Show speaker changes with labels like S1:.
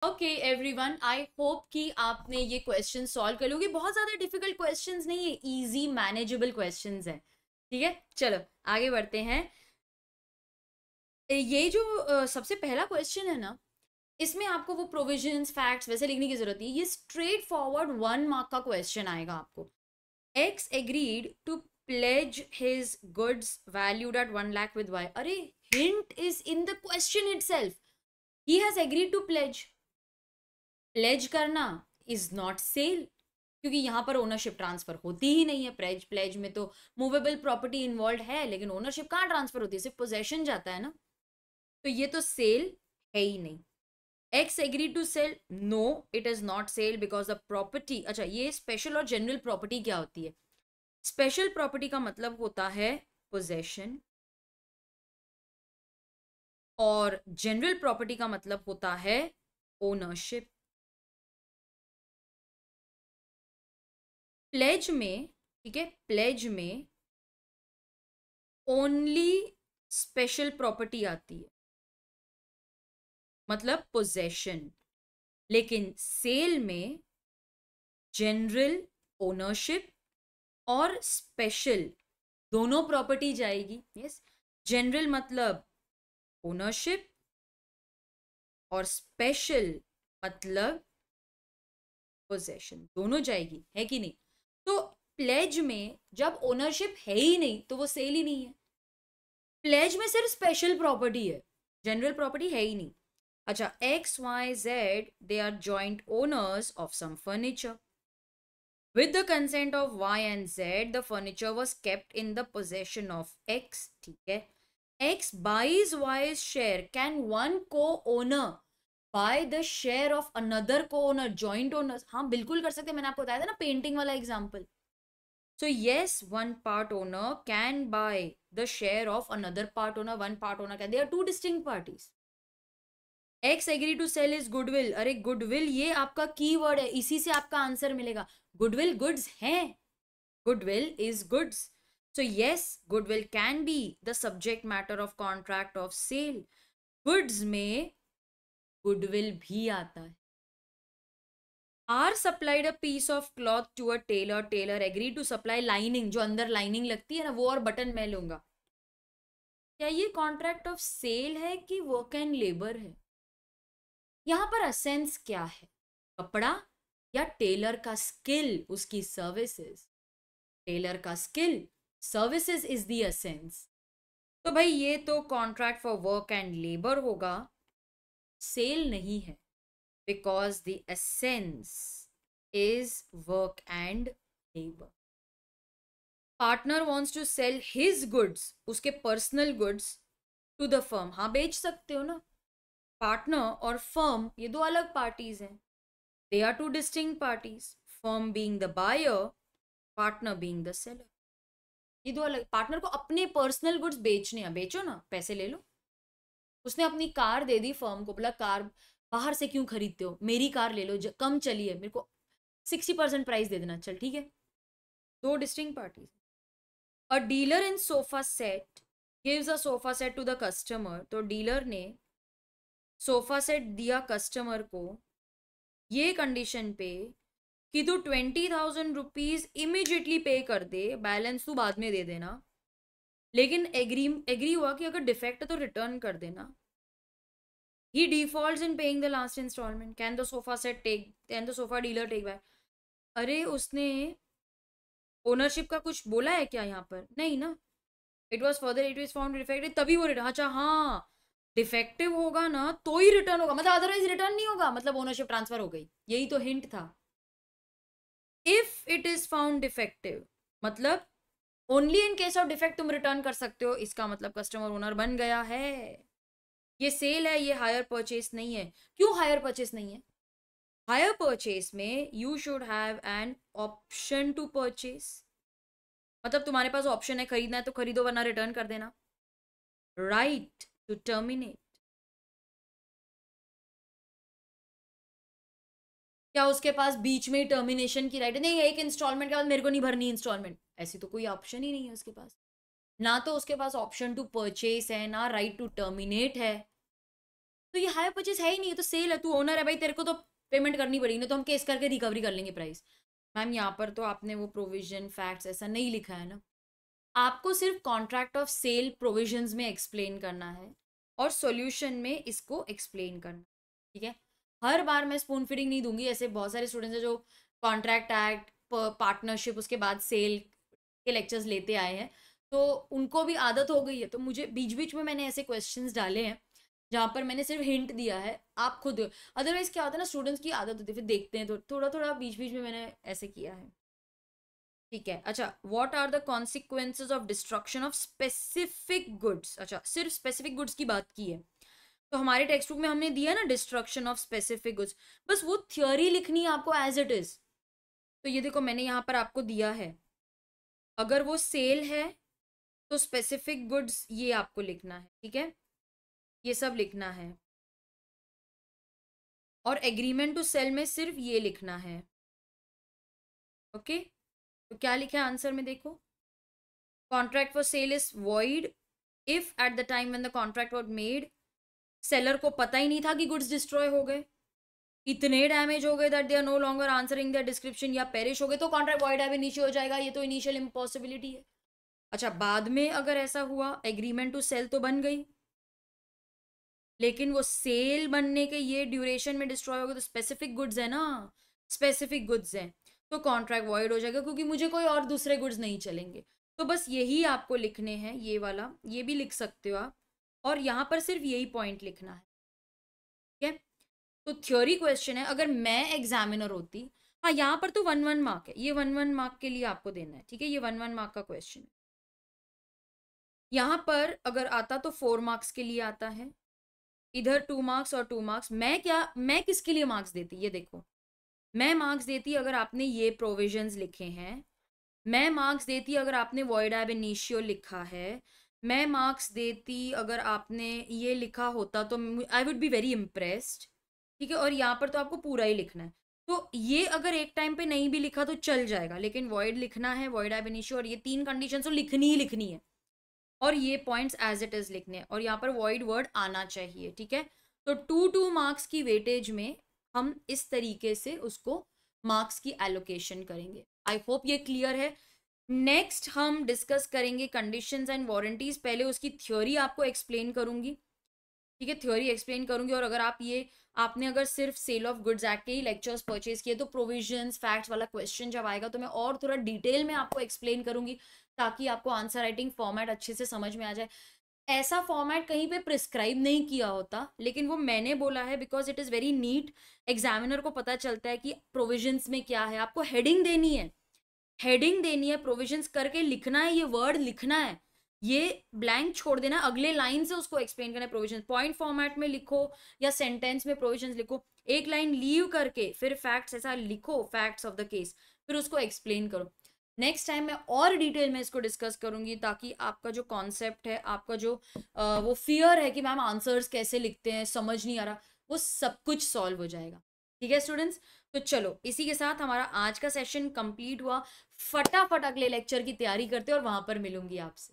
S1: Okay everyone, I hope कि आपने ये क्वेश्चन सॉल्व कर लोगे। बहुत ज़्यादा डिफिकल्ट क्वेश्चंस नहीं है, इजी मैनेजेबल क्वेश्चंस हैं। ठीक है, चलो आगे बढ़ते हैं। ये जो सबसे पहला क्वेश्चन है ना, इसमें आपको वो प्रोविजंस फैक्ट्स वैसे लिखने की जरूरत है। ये स्ट्रेट फॉरवर्ड 1 मार्क का क्वेश्चन आएगा आपको। X agreed to pledge his goods valued at 1 lakh with Y. अरे, hint is in the question itself. He has agreed to pledge. Pledge करना इज नॉट सेल, क्योंकि यहां पर ओनरशिप ट्रांसफर होती ही नहीं है। प्लेज प्लेज में तो मूवेबल प्रॉपर्टी इन्वॉल्व है, लेकिन ओनरशिप कहाँ ट्रांसफर होती है, सिर्फ पोजेशन जाता है ना। तो ये तो सेल है ही नहीं। X agree to sell, no it is not sale because the property. अच्छा, ये स्पेशल और जनरल प्रॉपर्टी क्या होती है? स्पेशल प्रॉपर्टी का मतलब होता है पोजेशन, और जनरल प्रॉपर्टी का मतलब होता है ओनरशिप। प्लेज में, ठीक है, प्लेज में ओनली स्पेशल प्रॉपर्टी आती है, मतलब पोजेशन। लेकिन सेल में जनरल, ओनरशिप और स्पेशल दोनों प्रॉपर्टी जाएगी। यस, जनरल मतलब ओनरशिप और स्पेशल मतलब पोजेशन, दोनों जाएगी, है कि नहीं? तो प्लेज में जब ओनरशिप है ही नहीं तो वो सेल ही नहीं है। प्लेज में सिर्फ स्पेशल प्रॉपर्टी है, जनरल प्रॉपर्टी है ही नहीं। अच्छा, X Y Z they are joint owners of some furniture. With the consent of Y and Z, the furniture was kept in the possession of X. ठीक है, X buys Y's share. Can one co-owner buy the share of another co-owner? Joint owners, हाँ बिल्कुल कर सकते हैं। मैंने आपको बताया था ना पेंटिंग वाला example. So yes, one part owner can buy the share of another part owner. One part owner can. They are two distinct parties. X agree to sell is goodwill. अरे, गुडविल ये आपका keyword है, इसी से आपका answer मिलेगा। Goodwill goods हैं, goodwill is goods. So yes, goodwill can be the subject matter of contract of sale. Goods में गुडविल भी आता है। R supplied a piece of cloth to a tailor, tailor agree to supply lining, जो अंदर lining लगती है ना वो, और बटन मैं लूंगा। क्या ये कॉन्ट्रैक्ट ऑफ सेल है कि वर्क एंड लेबर है? यहां पर असेंस क्या है? कपड़ा या टेलर का स्किल, उसकी सर्विसेज? टेलर का skill, services is the essence. तो भाई ये तो contract for work and labour होगा, सेल नहीं है, because the essence is work and labour. Partner wants to sell his goods, उसके personal goods, to the firm. हाँ, बेच सकते हो ना। पार्टनर और फर्म ये दो अलग पार्टीज हैं। They are two distinct parties, firm being the buyer, partner being the seller. ये दो अलग। पार्टनर को अपने पर्सनल गुड्स बेचने हैं, बेचो ना, पैसे ले लो। उसने अपनी कार दे दी फर्म को, बोला कार बाहर से क्यों खरीदते हो, मेरी कार ले लो, कम चली है, मेरे को 60% प्राइस दे देना। चल ठीक है, दो distinct parties. A dealer in sofa set gives a sofa set to the customer. तो डीलर ने सोफा सेट दिया कस्टमर को, ये कंडीशन पे कि तू 20,000 रुपीज इमिजिएटली पे कर दे, बैलेंस तू बाद में दे देना। लेकिन एग्री हुआ कि अगर डिफेक्ट है तो रिटर्न कर देना। He defaults in paying the last instalment, can the sofa set take, can the sofa dealer take back. अरे, उसने ओनरशिप का कुछ बोला है क्या यहाँ पर? नहीं ना। It was further it is found defective, तभी वो रिटर्न। अच्छा हाँ, डिफेक्टिव होगा ना तो ही रिटर्न होगा, मतलब अदरवाइज रिटर्न नहीं होगा, मतलब ओनरशिप ट्रांसफर हो गई। यही तो हिंट था। If it is found defective मतलब only in case of defect तुम रिटर्न कर सकते हो, इसका मतलब कस्टमर ओनर बन गया है। ये सेल है, ये हायर परचेस नहीं है। क्यों हायर परचेस नहीं है? हायर परचेस में you should have an option to purchase, मतलब तुम्हारे पास ऑप्शन है, खरीदना है तो खरीदो वरना रिटर्न कर देना। राइट टू टर्मिनेट, क्या उसके पास बीच में ही टर्मिनेशन की राइट है? नहीं, एक इंस्टॉलमेंट के बाद मेरे को नहीं भरनी इंस्टॉलमेंट, ऐसी तो कोई ऑप्शन ही नहीं है उसके पास। ना तो उसके पास ऑप्शन टू परचेस है, ना राइट टू टर्मिनेट है। तो ये हायर परचेज है ही नहीं, तो सेल है, तू ओनर है भाई, तेरे को तो पेमेंट करनी पड़ेगी, ना तो हम केस करके रिकवरी कर लेंगे प्राइस। मैम यहाँ पर तो आपने वो प्रोविजन फैक्ट्स ऐसा नहीं लिखा है ना, आपको सिर्फ कॉन्ट्रैक्ट ऑफ सेल प्रोविजंस में एक्सप्लेन करना है और सॉल्यूशन में इसको एक्सप्लेन करना, ठीक है। हर बार मैं स्पून फीडिंग नहीं दूंगी, ऐसे बहुत सारे स्टूडेंट्स हैं जो कॉन्ट्रैक्ट एक्ट, पार्टनरशिप, उसके बाद सेल के लेक्चर्स लेते आए हैं, तो उनको भी आदत हो गई है, तो मुझे बीच बीच में मैंने ऐसे क्वेश्चंस डाले हैं जहाँ पर मैंने सिर्फ हिंट दिया है, आप खुद, अदरवाइज क्या होता है ना, स्टूडेंट्स की आदत होती है फिर देखते हैं, तो थोड़ा थोड़ा बीच बीच में मैंने ऐसे किया है, ठीक है। अच्छा, what are the consequences of destruction of specific goods, अच्छा सिर्फ स्पेसिफिक गुड्स की बात की है, तो हमारे टेक्स्ट बुक में हमने दिया ना डिस्ट्रक्शन ऑफ स्पेसिफिक गुड्स, बस वो थ्योरी लिखनी है आपको एज इट इज। तो ये देखो मैंने यहाँ पर आपको दिया है, अगर वो सेल है तो स्पेसिफिक गुड्स ये आपको लिखना है, ठीक है, ये सब लिखना है, और एग्रीमेंट टू सेल में सिर्फ ये लिखना है, ओके। तो क्या लिखा है आंसर में देखो, contract for sale is void if at the time when the contract was made seller को पता ही नहीं था कि गुड्स डिस्ट्रॉय हो गए, इतने डैमेज हो गए that they are no longer answering the description, या पेरिश हो गए, तो कॉन्ट्रैक्ट वॉइड एब इनिशियल हो जाएगा, ये तो इनिशियल इम्पॉसिबिलिटी है। अच्छा, बाद में अगर ऐसा हुआ एग्रीमेंट टू सेल तो बन गई, लेकिन वो सेल बनने के ये ड्यूरेशन में डिस्ट्रॉय हो गए, तो स्पेसिफिक गुड्स है ना, स्पेसिफिक गुड्स हैं, तो कॉन्ट्रैक्ट वॉइड हो जाएगा, क्योंकि मुझे कोई और दूसरे गुड्स नहीं चलेंगे। तो बस यही आपको लिखने हैं, ये वाला, ये भी लिख सकते हो आप, और यहाँ पर सिर्फ यही पॉइंट लिखना है, ठीक है। तो थ्योरी क्वेश्चन है, अगर मैं एग्जामिनर होती, हाँ यहाँ पर तो 1-1 मार्क है, ये 1-1 मार्क के लिए आपको देना है, ठीक है, ये 1-1 मार्क का क्वेश्चन है। यहाँ पर अगर आता तो 4 मार्क्स के लिए आता है, इधर 2 मार्क्स और 2 मार्क्स। मैं किसके लिए मार्क्स देती, ये देखो, मैं मार्क्स देती अगर आपने ये प्रोविजंस लिखे हैं, मैं मार्क्स देती अगर आपने वॉइड एब इनिशियो लिखा है, मैं मार्क्स देती अगर आपने ये लिखा होता, तो I would be very impressed, ठीक है। और यहाँ पर तो आपको पूरा ही लिखना है, तो ये अगर एक टाइम पे नहीं भी लिखा तो चल जाएगा, लेकिन वॉइड लिखना है, वॉइड एब इनिशियो, और ये 3 कंडीशन तो लिखनी ही लिखनी है, और ये पॉइंट्स एज इट इज लिखने हैं, और यहाँ पर वॉइड वर्ड आना चाहिए, ठीक है। तो 2-2 मार्क्स की वेटेज में हम इस तरीके से उसको मार्क्स की एलोकेशन करेंगे। आई होप ये क्लियर है। नेक्स्ट हम डिस्कस करेंगे कंडीशंस एंड वारंटीज, पहले उसकी थ्योरी आपको एक्सप्लेन करूंगी, ठीक है, थ्योरी एक्सप्लेन करूंगी, और अगर आपने अगर सिर्फ सेल ऑफ गुड्स एक्ट के ही लेक्चर्स परचेज किए, तो प्रोविजंस फैक्ट्स वाला क्वेश्चन जब आएगा तो मैं और थोड़ा डिटेल में आपको एक्सप्लेन करूंगी, ताकि आपको आंसर राइटिंग फॉर्मेट अच्छे से समझ में आ जाए। ऐसा फॉर्मेट कहीं पे प्रिस्क्राइब नहीं किया होता, लेकिन वो मैंने बोला है because it is very neat, examiner को पता चलता है कि प्रोविजंस में क्या है, आपको हेडिंग देनी है, हेडिंग देनी है, प्रोविजंस करके लिखना है, ये वर्ड लिखना है, ये ब्लैंक छोड़ देना, अगले लाइन से उसको एक्सप्लेन करना है, प्रोविजंस पॉइंट फॉर्मेट में लिखो या सेंटेंस में प्रोविजंस लिखो, एक लाइन लीव करके फिर फैक्ट्स ऐसा लिखो, फैक्ट्स ऑफ द केस, फिर उसको एक्सप्लेन करो। नेक्स्ट टाइम मैं और डिटेल में इसको डिस्कस करूंगी, ताकि आपका जो कॉन्सेप्ट है, आपका जो वो फियर है कि मैम आंसर्स कैसे लिखते हैं, समझ नहीं आ रहा, वो सब कुछ सॉल्व हो जाएगा, ठीक है स्टूडेंट्स। तो चलो इसी के साथ हमारा आज का सेशन कंप्लीट हुआ, फटाफट अगले लेक्चर की तैयारी करते हैं और वहां पर मिलूंगी आपसे।